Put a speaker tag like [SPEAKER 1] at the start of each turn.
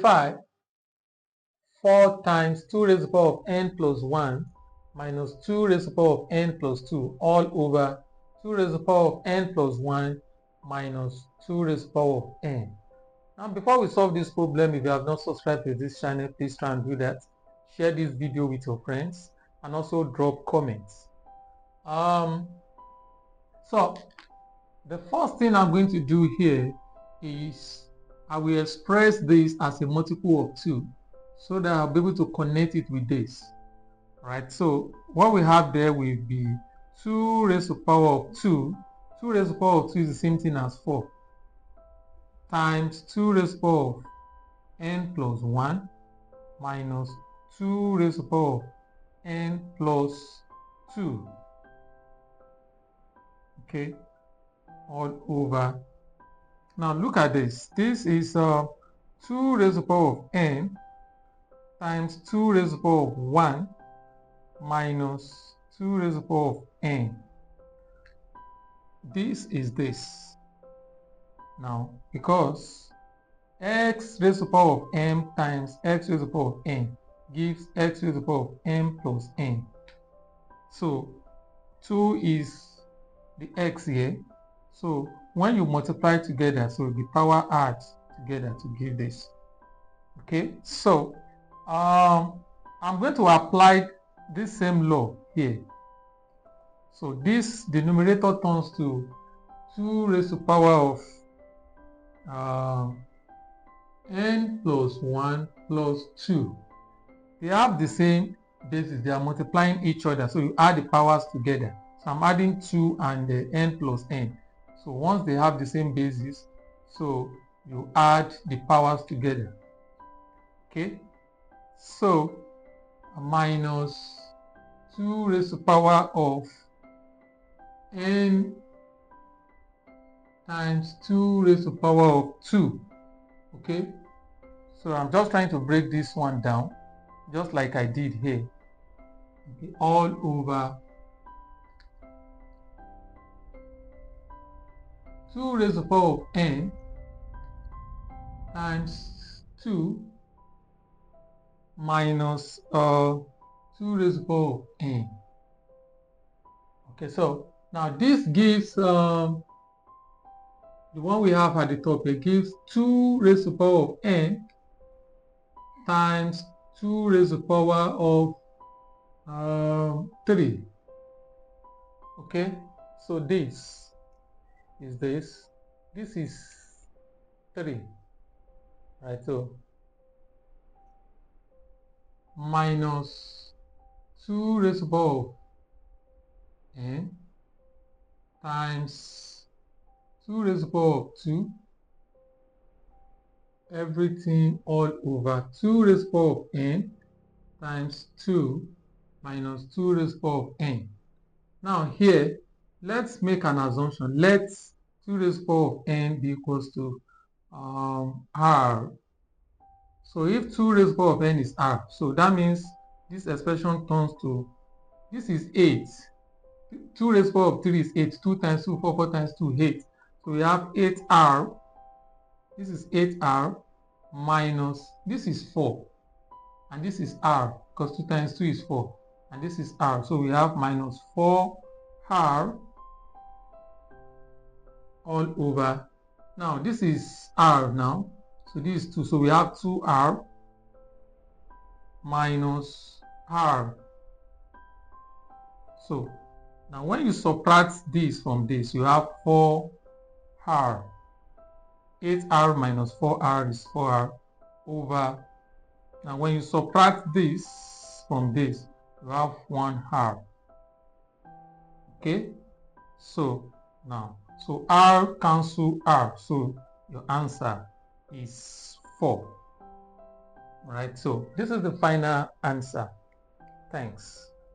[SPEAKER 1] 5, 4 times 2 raised to the power of n plus 1 minus 2 raised to the power of n plus 2 all over 2 raised to the power of n plus 1 minus 2 raised to the power of n. Now, before we solve this problem, if you have not subscribed to this channel, please try and do that. Share this video with your friends and also drop comments. So the first thing I'm going to do here is I will express this as a multiple of 2 so that I'll be able to connect it with this. Right, so what we have there will be 2 raised to the power of 2. 2 raised to the power of 2 is the same thing as 4 times 2 raised to the power of n plus 1 minus 2 raised to the power of n plus 2. Okay, all over. Now look at this. This is 2 raised to the power of n times 2 raised to the power of 1 minus 2 raised to the power of n. This is this. Now, because x raised to the power of m times x raised to the power of n gives x raised to the power of m plus n. So 2 is the x here. So when you multiply together, so the power adds together to give this. Okay, so I'm going to apply this same law here. So this denominator turns to 2 raised to the power of n plus 1 plus 2. They have the same basis. They are multiplying each other. So you add the powers together. So I'm adding 2 and n plus n. So once they have the same basis, so you add the powers together. Okay. So minus 2 raised to the power of n times 2 raised to the power of 2. Okay, so I'm just trying to break this one down just like I did here. Okay, all over 2 raised to the power of n times 2 minus 2 raised to the power of n. Okay, so now this gives the one we have at the top, it gives 2 raised to the power of n times 2 raised to the power of 3. Okay, so this is this is 3, right? So minus 2 raised to the power of n times 2 raised to the power of 2, everything all over 2 raised to the power of n times 2 minus 2 raised to the power of n. Now here, let's make an assumption. Let 2 raised to the power of n be equals to r. So if 2 raised to the power of n is r, so that means this expression turns to, this is 8. 2 raised to the power of 3 is 8. 2 times 2, 4, 4 times 2, 8. So we have 8r. This is 8r minus, this is 4. And this is r, because 2 times 2 is 4. And this is r. So we have minus 4r all over. Now this is r now. So this is 2. So we have 2r minus r. So now when you subtract this from this, you have 4r. 8r minus 4r is 4r over. Now when you subtract this from this, you have 1r. Okay, so now, so r cancel r, so your answer is 4. Right, so this is the final answer. Thanks.